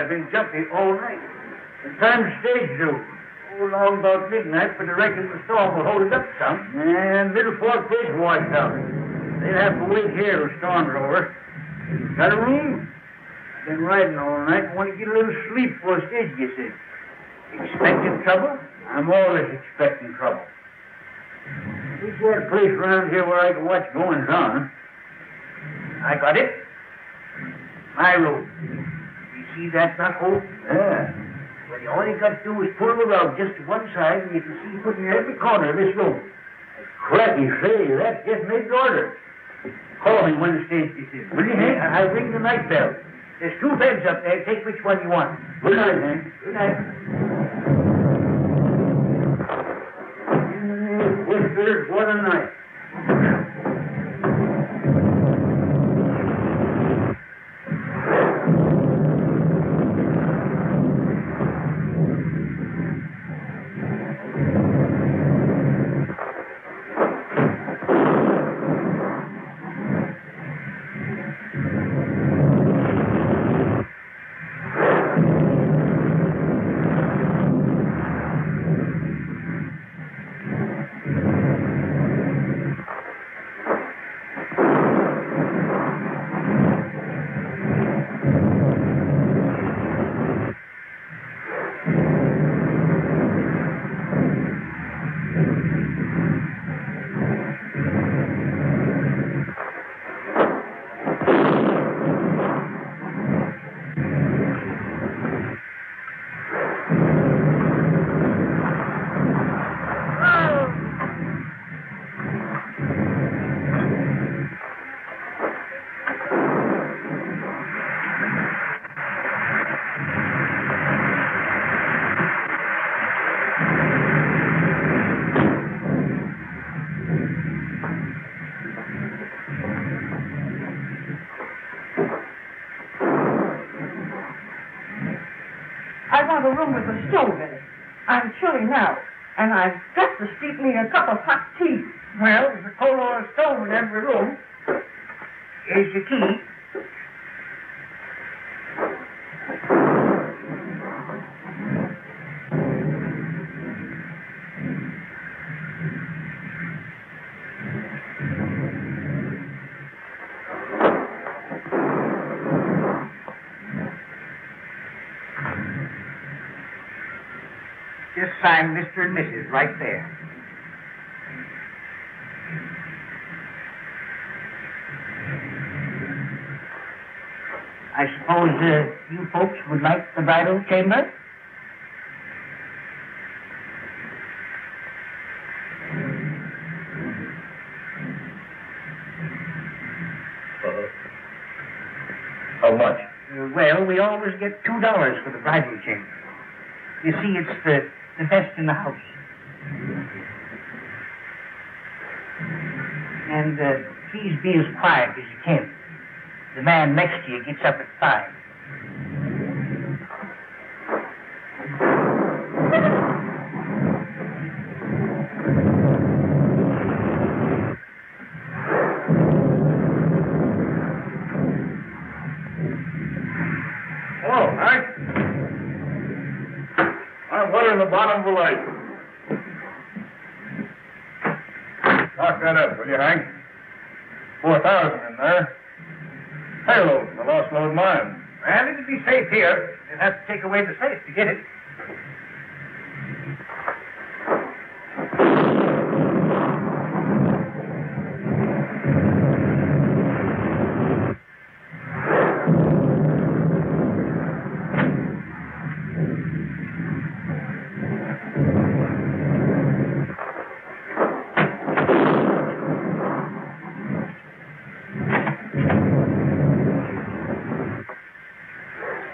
I've been jumping all night. The time's stage due. Oh, long about midnight, but I reckon the storm will hold it up some. And Middle Fork Bridge washed out. They'll have to wait here till storm's over. Got a room? Been riding all night. Want to get a little sleep before stage gets in. Expecting trouble? I'm always expecting trouble. There's that place around here where I can watch goings on. I got it. My road. See that knuckle? Yeah. Well, all you got to do is pull the rug just to one side, and you can see putting every corner of this room. Cracky, say, that just made the order. Call me when the stage gets in. Will you, Hank? I'll ring the night bell. There's 2 beds up there. Take which one you want. Good night, Hank. Good night. Whiskers, what a night. A room with a stove in it. I'm chilly now, and I've got to steep me a cup of hot tea. Well, there's a coal oil stove in every room. Here's your key. Just sign Mr. and Mrs. right there. I suppose you folks would like the bridal chamber? How much? Well, we always get $2 for the bridal chamber. You see, it's the best in the house. And please be as quiet as you can. The man next to you gets up at 5. bottom of the lake. Knock that up, will you, Hank? 4,000 in there. Payroll, the lost load mine. Well, it'll be safe here. You'll have to take away the safe to get it.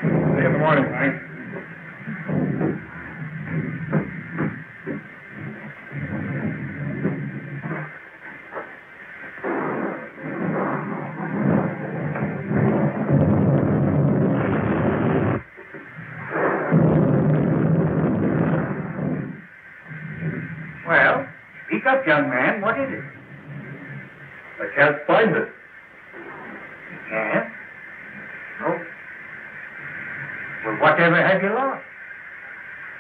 See you in the morning, Hank. Well, speak up, young man. What is it? I can't find it. You can't? No. Well, whatever have you lost?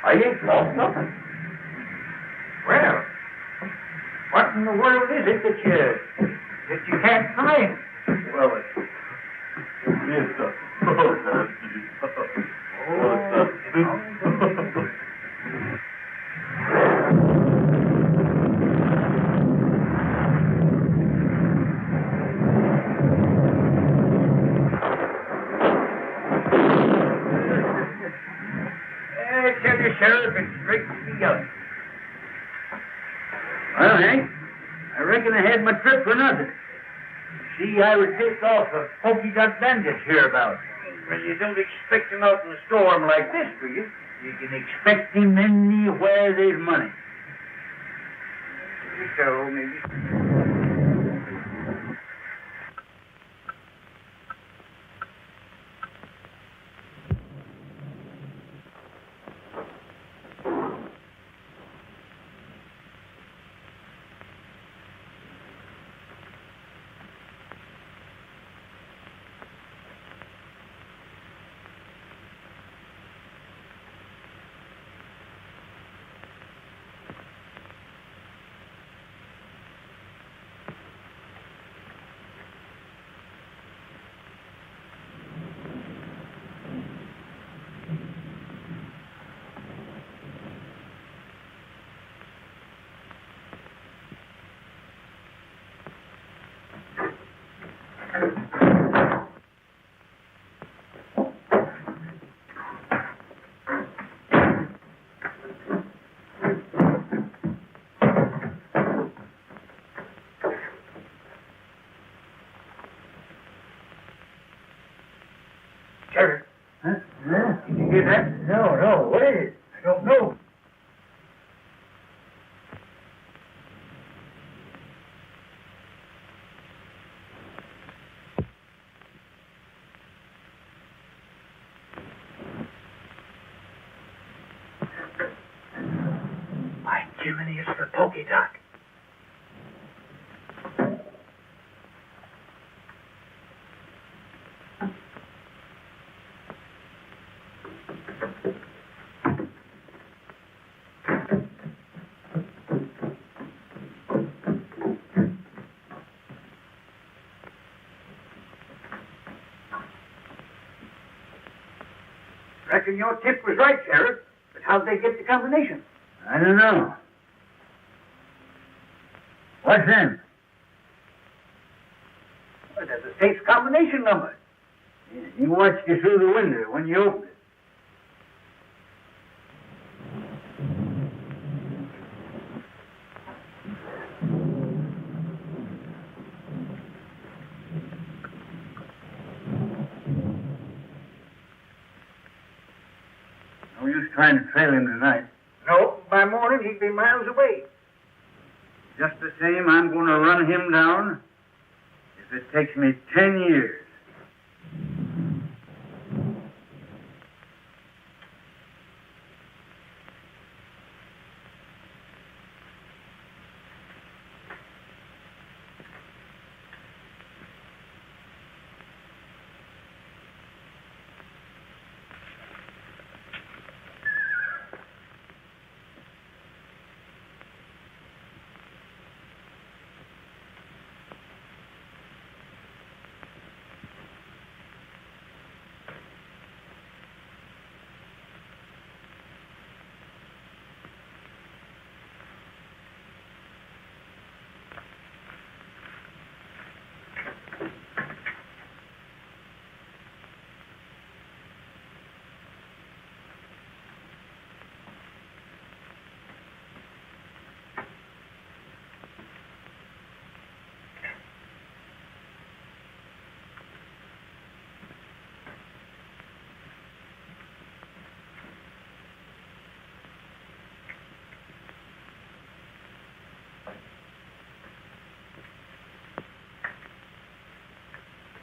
I ain't lost nothing. Well, what in the world is it that you can't find? Well, it's a... I tell you, Sheriff, it's straight to the young. Well, Hank, I reckon I had my trip for nothing. See, I was tipped off a pokey duck bandit hereabouts. Well, you don't expect him out in a storm like this, do you? You can expect him anywhere there's money. So, maybe. Sheriff. Huh? Yeah? Did you hear that? No. What is it? I don't know. By Jiminy, it's the pokey duck. Reckon your tip was right, Sheriff. But how'd they get the combination? I don't know. What's them? Well, there's a safe combination number. He watched you through the window when you opened it. No use trying to trail him tonight. No, by morning he'd be miles away. Just the same, I'm going to run him down if it takes me 10 years.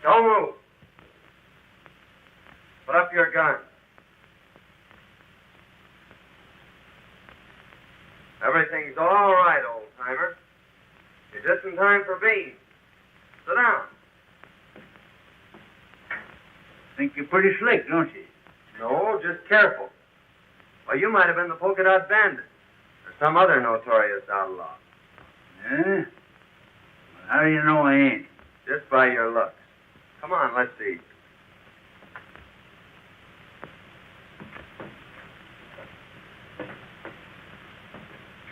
Don't move. Put up your gun. Everything's all right, old-timer. You're just in time for beans. Sit down. Think you're pretty slick, don't you? No, just careful. Well, you might have been the polka dot bandit or some other notorious outlaw. Yeah? Well, how do you know I ain't? Just by your looks. Come on, let's see.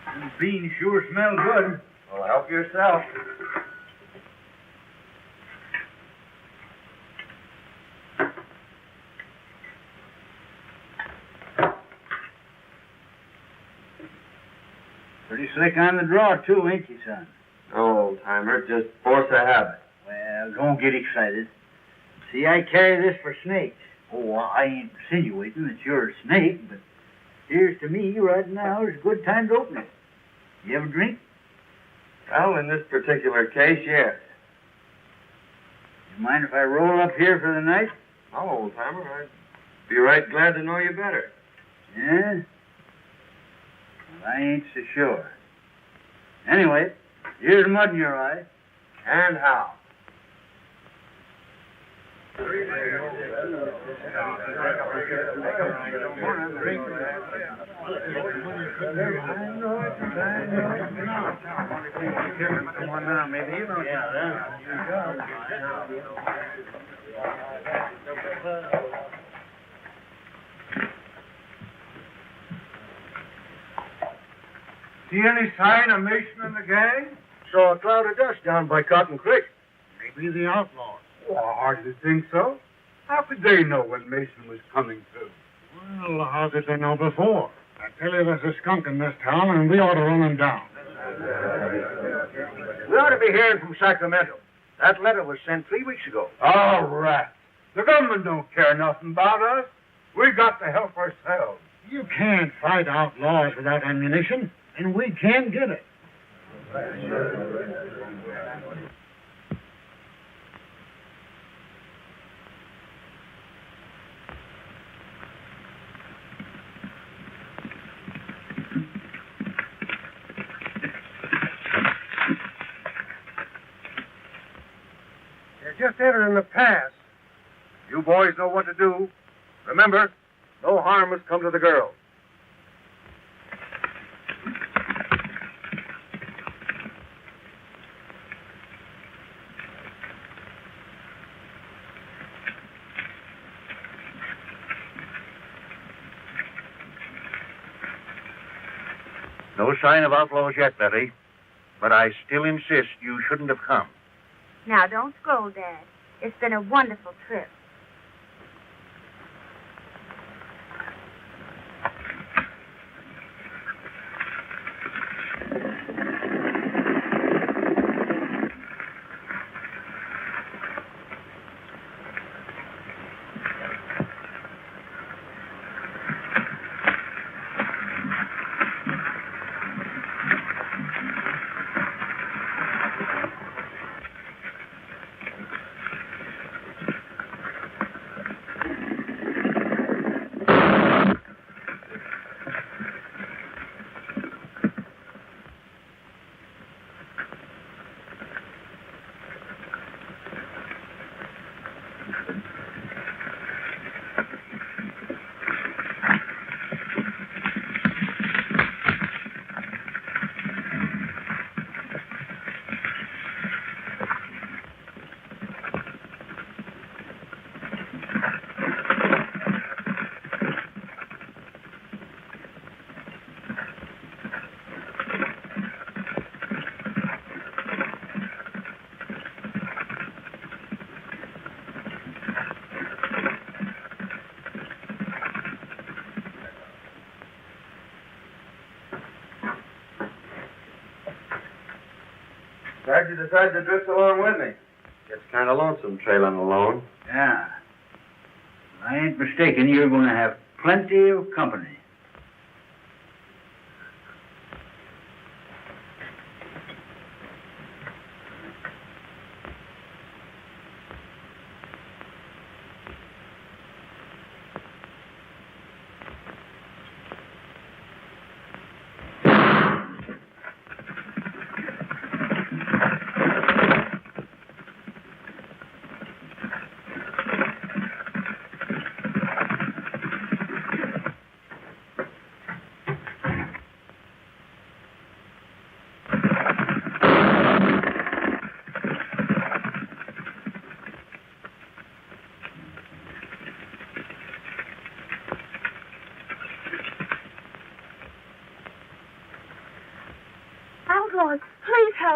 Them beans sure smell good. Well, help yourself. Pretty slick on the draw, too, ain't you, son? No, old-timer, just force of habit. Well, don't get excited. See, I carry this for snakes. Oh, I ain't insinuating that you're a snake, but here's to me right now is a good time to open it. You have a drink? Well, in this particular case, yes. You mind if I roll up here for the night? No, old-timer, I'd be right glad to know you better. Yeah? Well, I ain't so sure. Anyway, here's mud in your eye. And how? See any sign of Mason and the gang? Saw a cloud of dust down by Cotton Creek. Maybe the outlaws. Oh, I hardly think so. How could they know when Mason was coming through? Well, how did they know before? I tell you, there's a skunk in this town, and we ought to run him down. We ought to be hearing from Sacramento. That letter was sent 3 weeks ago. All right. The government don't care nothing about us. We got to help ourselves. You can't fight outlaws without ammunition, and we can't get it. Just entering the pass. You boys know what to do. Remember, no harm has come to the girl. No sign of outlaws yet, Betty. But I still insist you shouldn't have come. Now, don't scold, Dad. It's been a wonderful trip. Glad you decided to drift along with me. Gets kind of lonesome trailing alone. Yeah. I ain't mistaken. You're going to have plenty of company.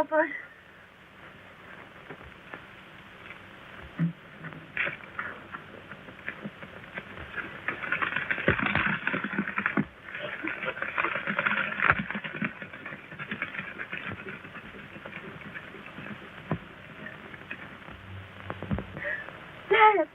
help us? Dad.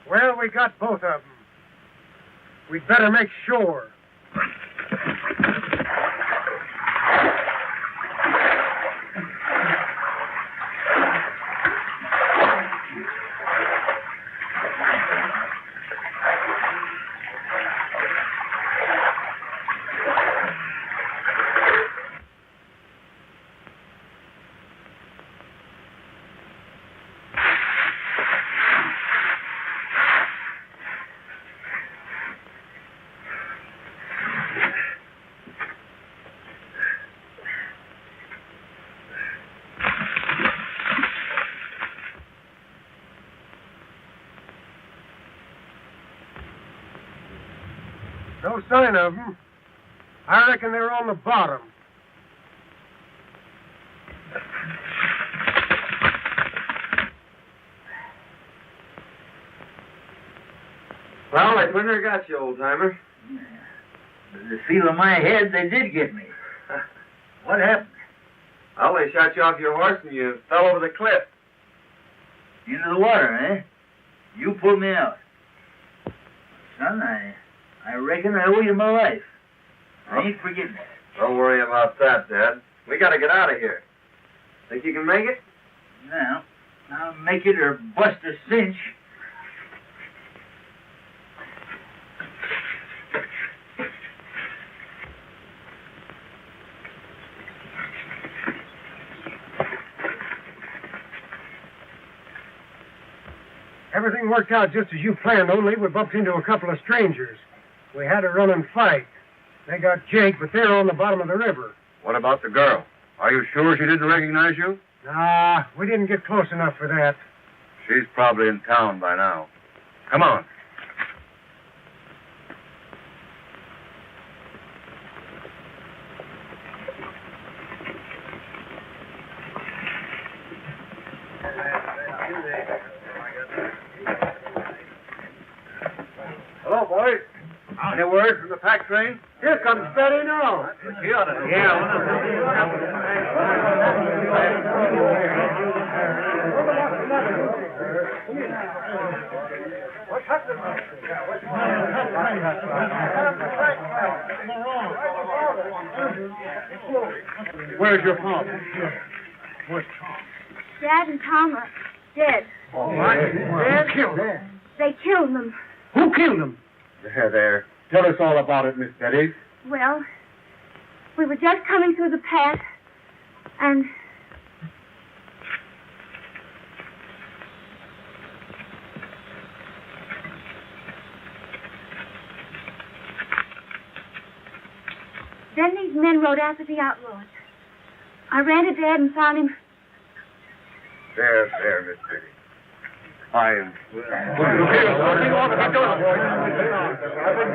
Well, we got both of them. We'd better make sure. No sign of them. I reckon they're on the bottom. Well, they pretty near got you, old-timer. The feel of my head, they did get me. What happened? Well, they shot you off your horse and you fell over the cliff. Into the water, eh? You pulled me out. Son, I reckon I owe you my life. I ain't forgetting it. Don't worry about that, Dad. We gotta get out of here. Think you can make it? Now, I'll make it or bust a cinch. Everything worked out just as you planned, only we bumped into a couple of strangers. We had to run and fight. They got Jake, but they're on the bottom of the river. What about the girl? Are you sure she didn't recognize you? Nah, we didn't get close enough for that. She's probably in town by now. Come on. Hello, boys. Any word from the pack train? Here comes Betty now. He ought to know. Where's your father? Where's Tom? Dad and Tom are dead. All right. Who killed him? They killed them. Who killed him? There. Tell us all about it, Miss Betty. Well, we were just coming through the pass, and then these men rode after the outlaws. I ran to Dad and found him. There, Miss Betty. I've been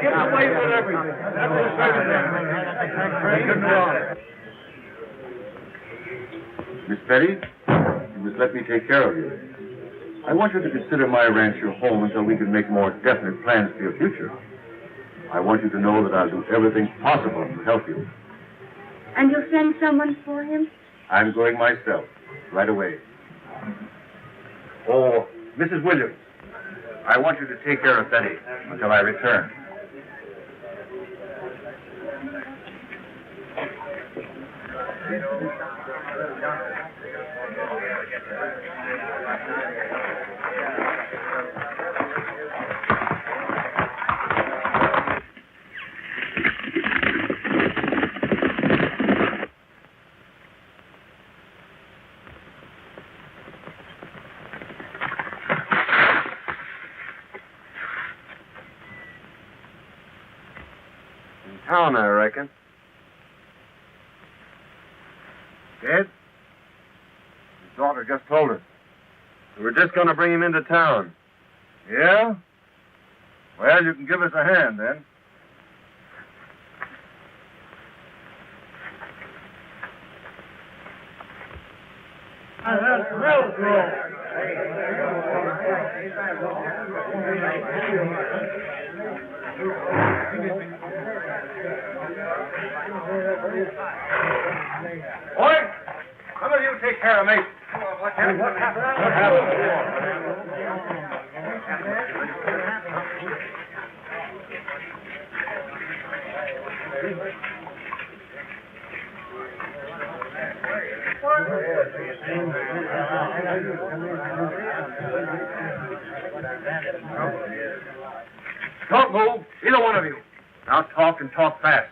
getting away with everything. That's the second. Miss Betty, you must let me take care of you. I want you to consider my ranch your home until we can make more definite plans for your future. I want you to know that I'll do everything possible to help you. And you'll send someone for him? I'm going myself, right away. Oh, Mrs. Williams, I want you to take care of Betty until I return. Town, I reckon. Dead? His daughter just told us. We're just going to bring him into town. Yeah? Well, you can give us a hand, then. That's Melgrove. Boy, some of you take care of Mason. What happened? Don't move, either one of you. Now talk and talk fast.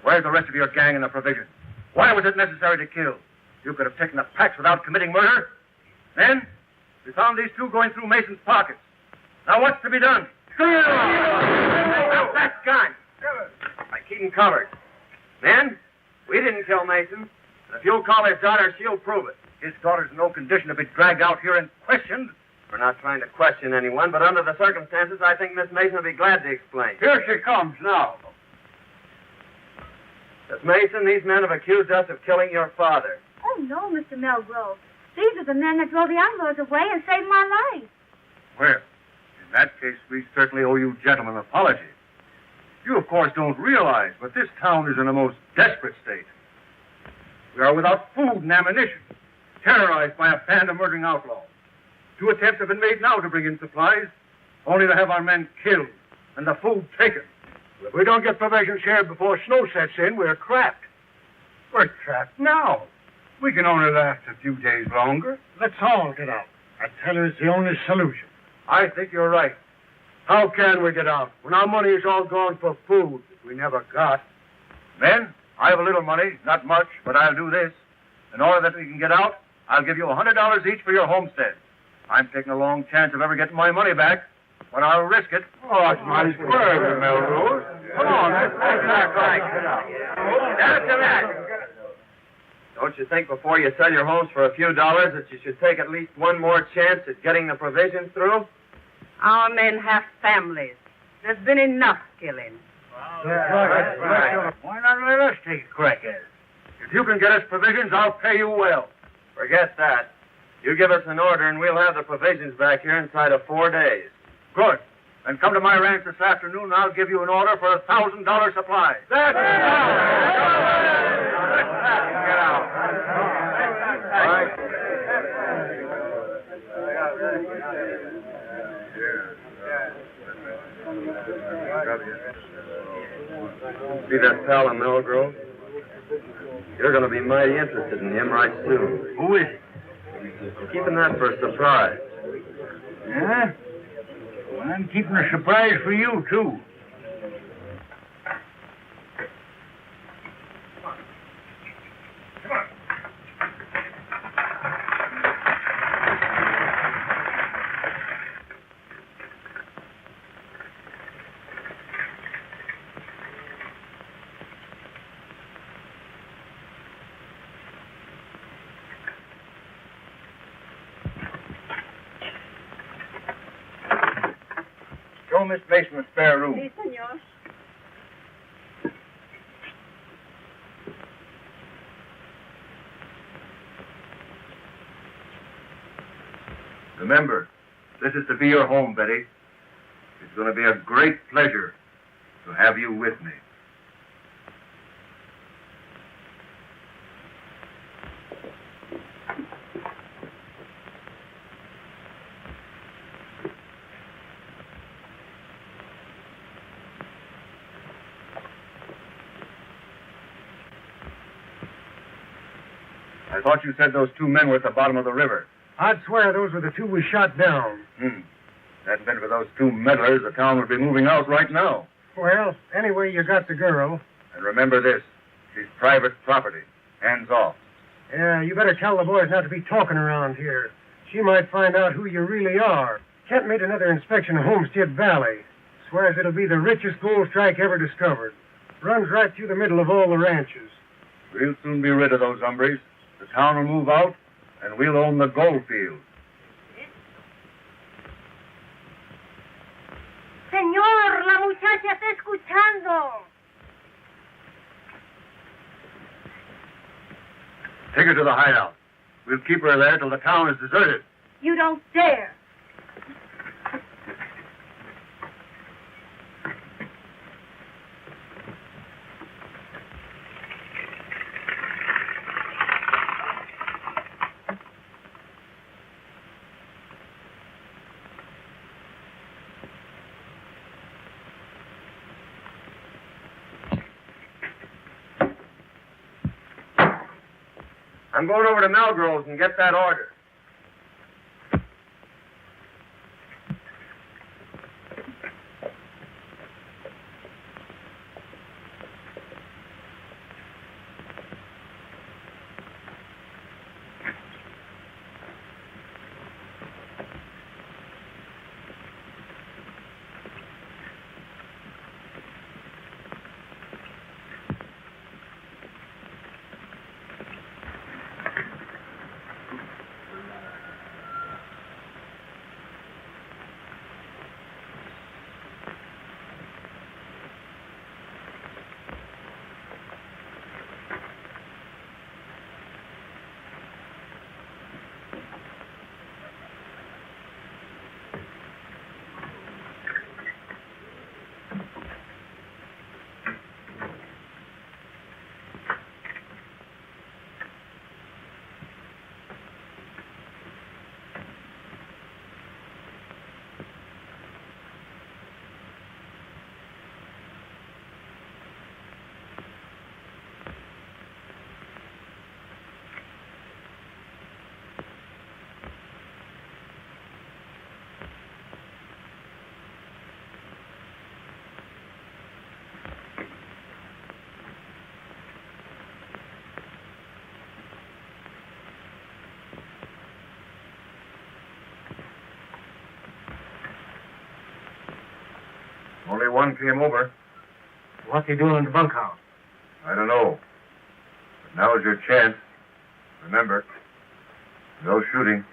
Where's the rest of your gang and the provisions? Why was it necessary to kill? You could have taken the packs without committing murder. Then, we found these two going through Mason's pockets. Now what's to be done? Stop that gun! I keep him covered. Men, we didn't kill Mason. If you'll call his daughter, she'll prove it. His daughter's in no condition to be dragged out here and questioned. We're not trying to question anyone, but under the circumstances, I think Miss Mason will be glad to explain. Here she comes now. Miss Mason, these men have accused us of killing your father. Oh, no, Mr. Melgrove. These are the men that drove the outlaws away and saved my life. Well, in that case, we certainly owe you gentlemen an apology. You, of course, don't realize, but this town is in a most desperate state. We are without food and ammunition, terrorized by a band of murdering outlaws. 2 attempts have been made now to bring in supplies, only to have our men killed and the food taken. If we don't get provisions here before snow sets in, we're trapped. We're trapped now. We can only last a few days longer. Let's all get out. I tell you, it's the only solution. I think you're right. How can we get out when our money is all gone for food that we never got? Men, I have a little money, not much, but I'll do this. In order that we can get out, I'll give you $100 each for your homestead. I'm taking a long chance of ever getting my money back, but I'll risk it. Oh, it's my square, Melrose. Come on, that's not right. After that. Don't you think before you sell your homes for a few dollars that you should take at least one more chance at getting the provisions through? Our men have families. There's been enough killing. That's right. Why not let us take a crack at it? If you can get us provisions, I'll pay you well. Forget that. You give us an order and we'll have the provisions back here inside of 4 days. Good. Then come to my ranch this afternoon and I'll give you an order for $1,000 supply. That's Get out. All right. See that pal in Melgrove? You're going to be mighty interested in him right soon. Who is it? Keeping that for a surprise. Yeah? Well, I'm keeping a surprise for you, too. Miss Mason a spare room. Si, senor. Remember, this is to be your home, Betty. It's going to be a great pleasure to have you with me. I thought you said those two men were at the bottom of the river. I'd swear those were the two we shot down. Hadn't been for those two meddlers, the town would be moving out right now. Well, anyway, you got the girl. And remember this, she's private property. Hands off. Yeah, you better tell the boys not to be talking around here. She might find out who you really are. Kent made another inspection of Homestead Valley. Swears it'll be the richest gold strike ever discovered. Runs right through the middle of all the ranches. We'll soon be rid of those hombres. The town will move out, and we'll own the gold field. Señor, la muchacha está escuchando. Take her to the hideout. We'll keep her there till the town is deserted. You don't dare. I'm going over to Melgrove and get that order. Only one came over. What's he doing in the bunkhouse? I don't know. But now's your chance. Remember, no shooting.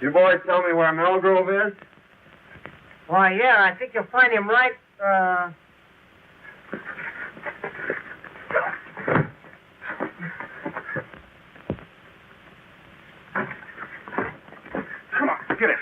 You boys tell me where Melgrove is? Why, yeah, I think you'll find him right, Come on, get it.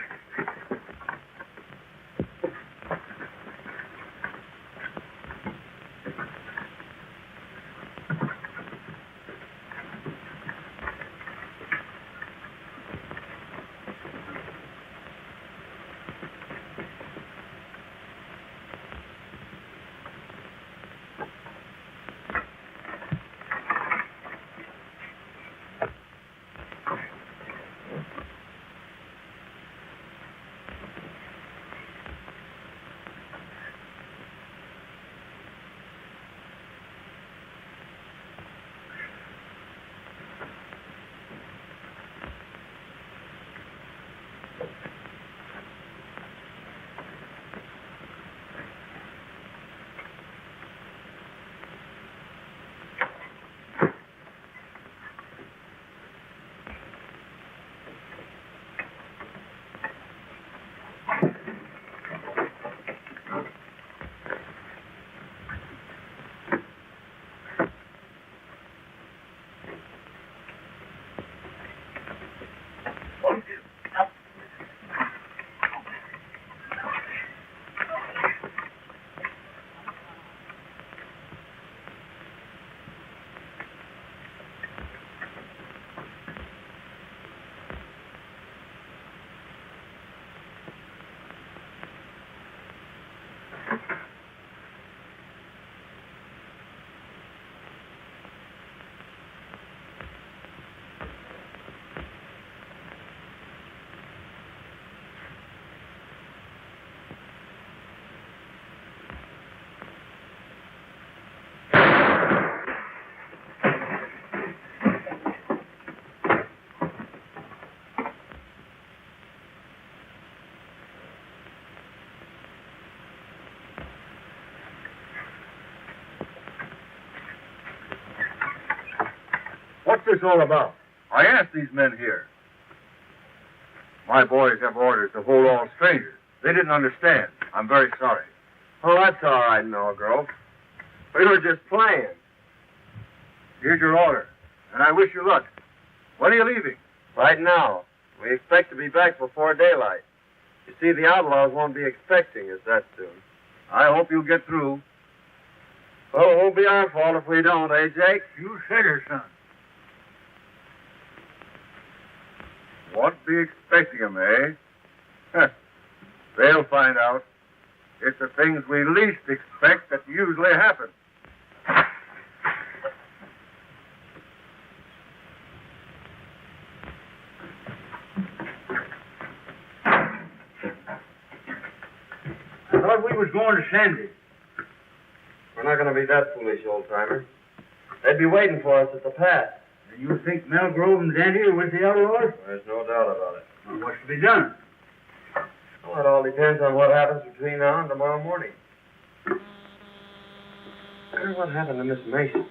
What's this all about? I asked these men here. My boys have orders to hold all strangers. They didn't understand. I'm very sorry. Oh, that's all right, Melgrove. We were just playing. Here's your order, and I wish you luck. When are you leaving? Right now. We expect to be back before daylight. You see, the outlaws won't be expecting us that soon. I hope you'll get through. Well, it won't be our fault if we don't, eh, Jake? You said it, son. Won't be expecting them, eh? Huh. They'll find out. It's the things we least expect that usually happen. I thought we was going to Sandy. We're not going to be that foolish, old-timer. They'd be waiting for us at the pass. And you think Melgrove and Dandy are with the outlaws? There's no doubt about it. Well, what's to be done? Well, it all depends on what happens between now and tomorrow morning. I wonder what happened to Miss Mason.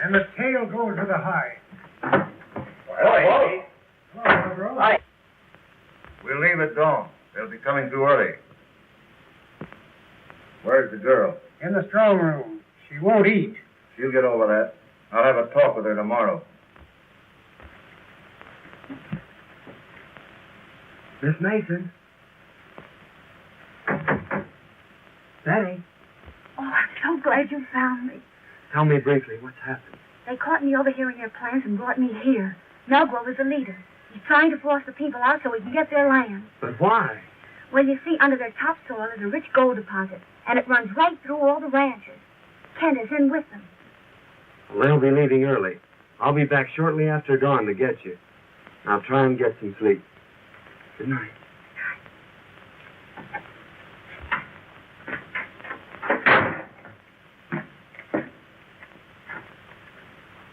And the tail goes to the hide. Well, Hello, bro. Hi. we'll leave at dawn. They'll be coming too early. Where's the girl? In the strong room. She won't eat. She'll get over that. I'll have a talk with her tomorrow. Miss Mason. Danny, Oh, I'm so glad you found me. tell me briefly what's happened. They caught me overhearing their plans and brought me here. Melgrove is the leader. He's trying to force the people out so he can get their land. But why? Well, you see, under their topsoil is a rich gold deposit, and it runs right through all the ranches. Kent is in with them. Well, they'll be leaving early. I'll be back shortly after dawn to get you. Now try and get some sleep. Good night.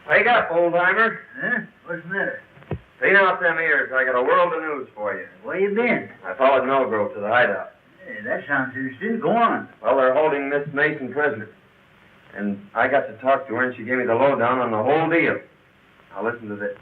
Wake up, old-timer. Huh? What's the matter? Clean out them ears. I got a world of news for you. Where you been? I followed Melgrove to the hideout. Hey, that sounds interesting. Go on. Well, they're holding Miss Mason prisoner. And I got to talk to her, and she gave me the lowdown on the whole deal. Now listen to this.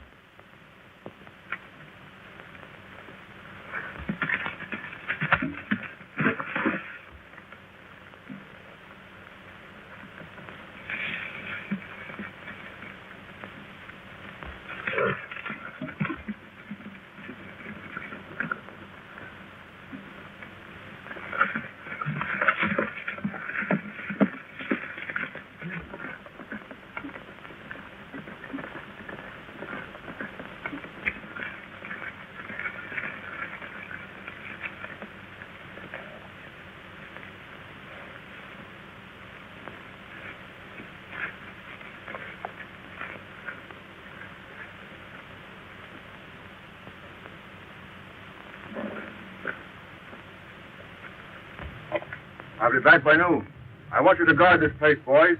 I'll be back by noon. I want you to guard this place, boys.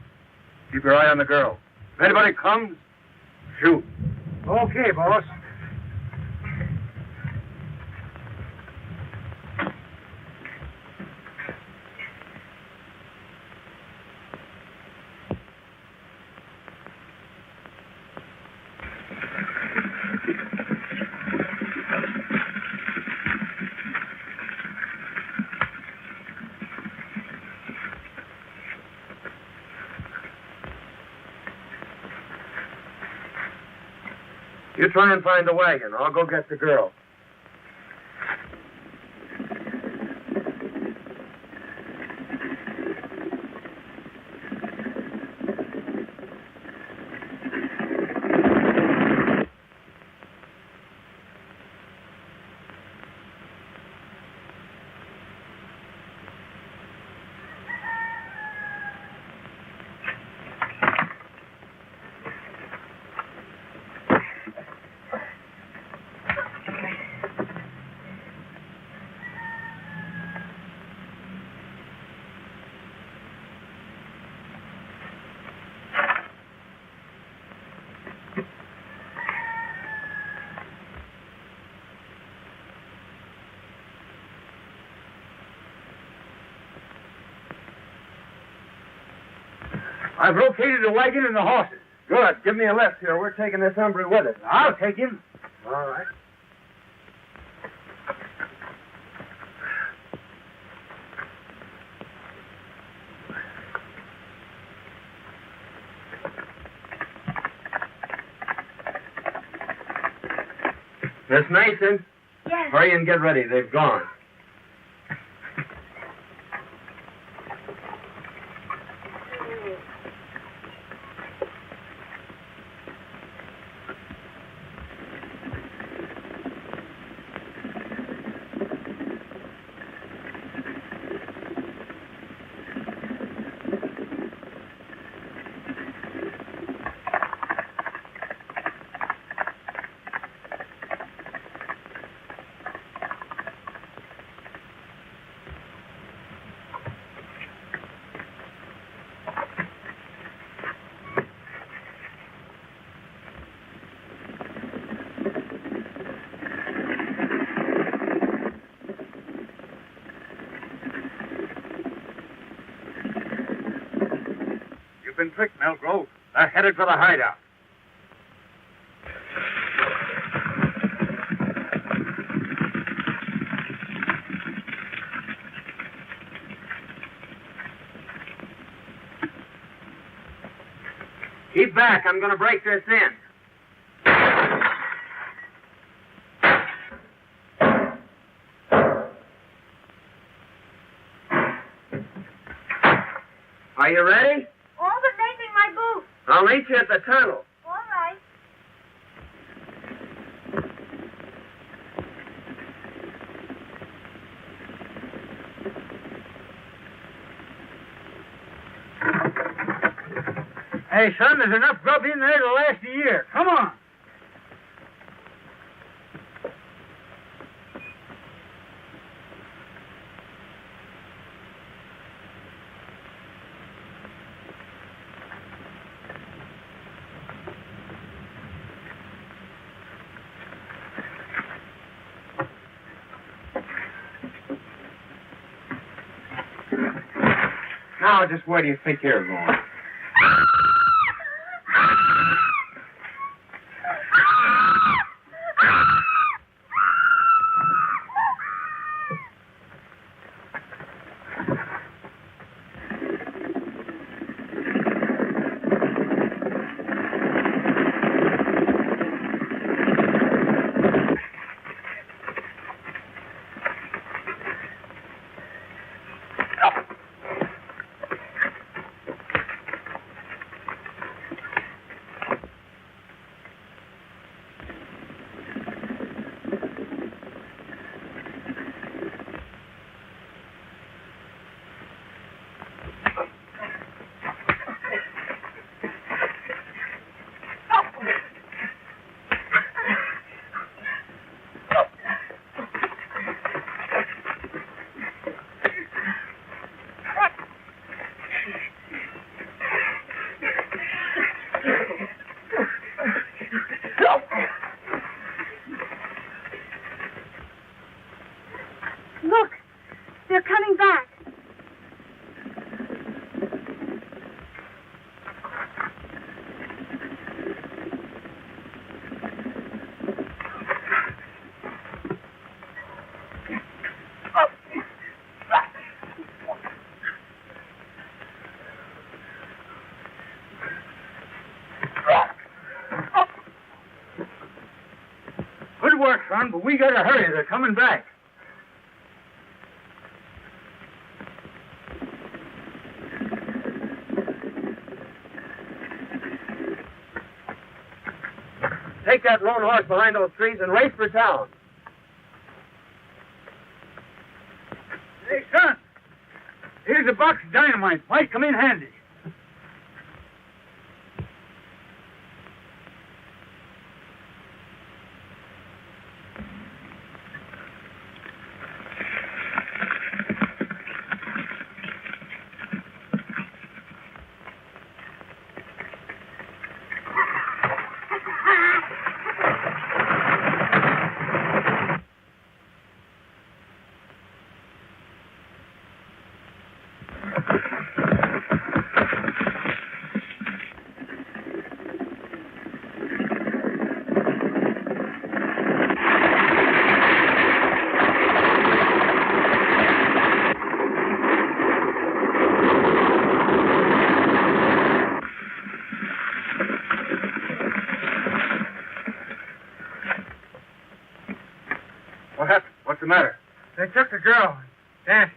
Keep your eye on the girl. If anybody comes, shoot. Okay, boss. You try and find the wagon. I'll go get the girl. I've located the wagon and the horses. Good. Give me a lift here. We're taking this hombre with us. I'll take him. All right. Miss Mason, Yes. hurry and get ready. They've gone. You've been tricked, Melgrove. They're headed for the hideout. Keep back. I'm going to break this in. Are you ready? All but making my boots. I'll meet you at the tunnel. All right. Hey, son, there's enough grub in there to last a year. Come on. Now, just where do you think you're going? Good work, son, but we gotta hurry. They're coming back. Take that lone horse behind those trees and race for town. Hey, son. Here's a box of dynamite. Might come in handy. What happened? What's the matter? They took the girl. Dancing.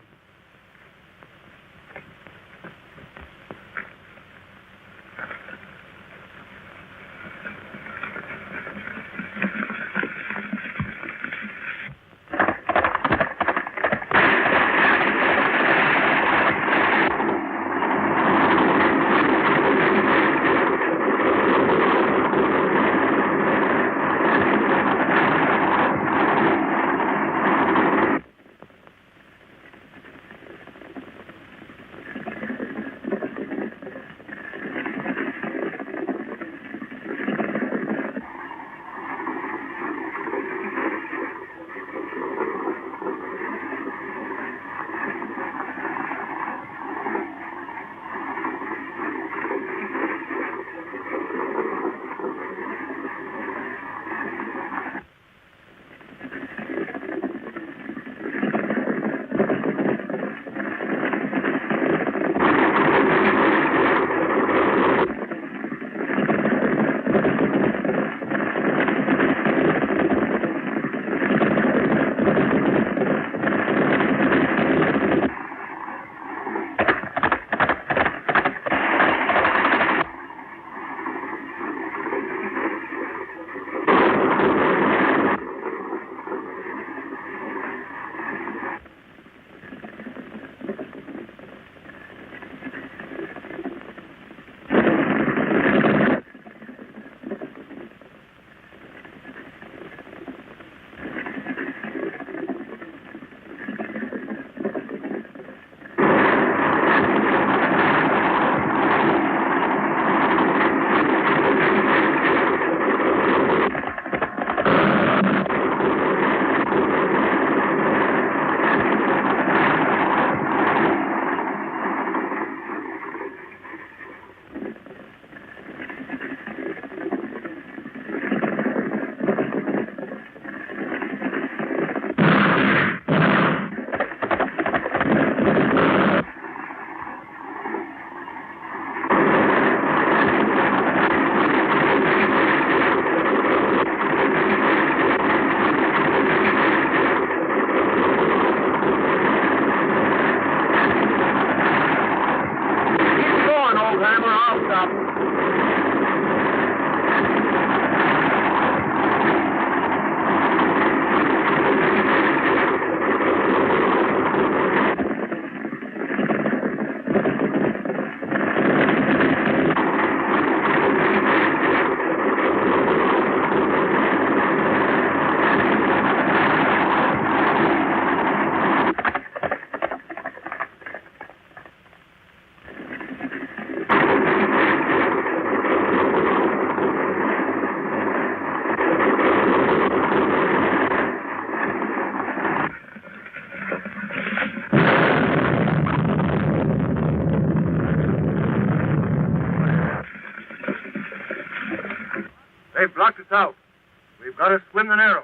They've blocked us out. We've got to swim the narrow.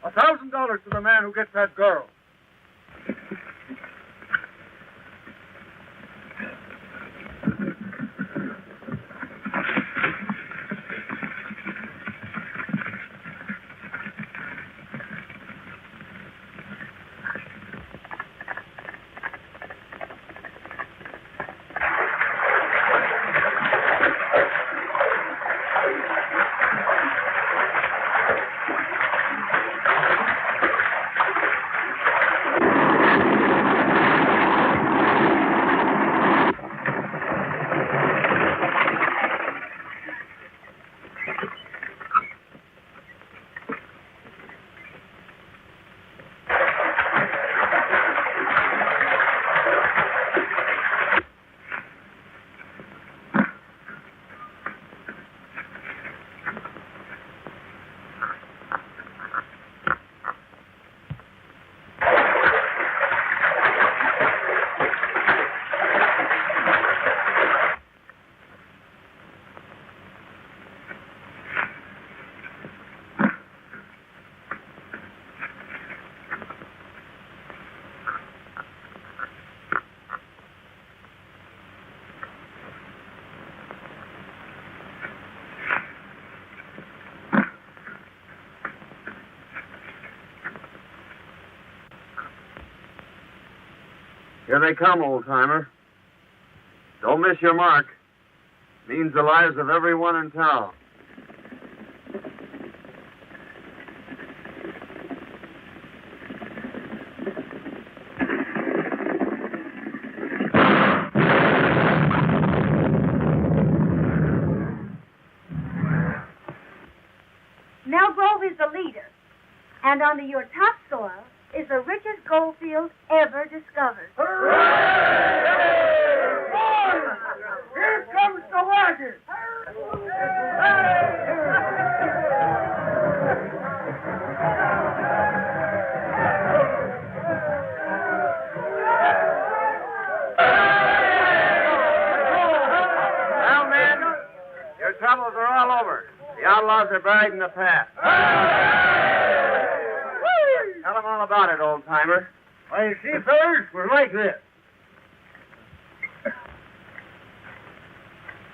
$1,000 to the man who gets that girl. Here they come, old-timer. Don't miss your mark. Means the lives of everyone in town. Melgrove is the leader, and under your topsoil is the richest gold field ever discovered. Here comes the wagon! Well, men, your troubles are all over. The outlaws are buried in the past. Tell them all about it, old-timer. Why, you see, fellas, we're like this.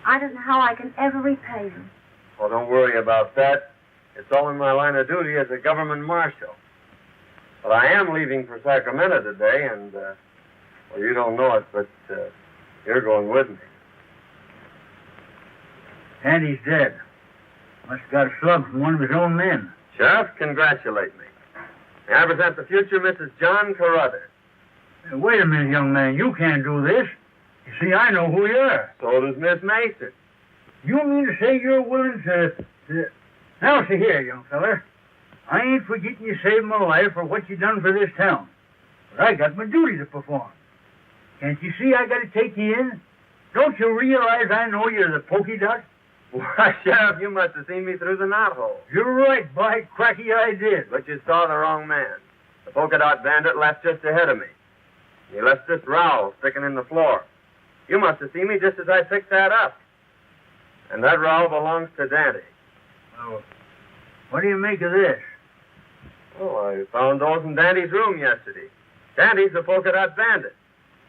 I don't know how I can ever repay you. Well, don't worry about that. It's all in my line of duty as a government marshal. But I am leaving for Sacramento today, and, well, you don't know it, but you're going with me. Andy's dead. Must have got a slug from one of his own men. Sheriff, congratulate me. May I present the future Mrs. John Carruthers. Wait a minute, young man. You can't do this. You see, I know who you are. So does Miss Mason. You mean to say you're willing to... Now, see here, young feller. I ain't forgetting you saved my life or what you done for this town. But I got my duty to perform. Can't you see I got to take you in? Don't you realize I know you're the pokey dot? Why, Sheriff, you must have seen me through the knothole. You're right, by cracky I did. But you saw the wrong man. The polka dot bandit left just ahead of me. He left this rowel sticking in the floor. You must have seen me just as I picked that up. And that rowel belongs to Dante. Oh, what do you make of this? Oh, I found those in Dante's room yesterday. Dante's the polka dot bandit.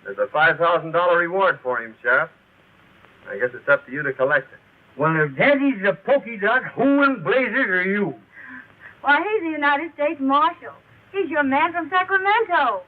There's a $5,000 reward for him, Sheriff. I guess it's up to you to collect it. Well, if Daddy's a pokey dot, who in blazes are you? Why, he's the United States Marshal. He's your man from Sacramento.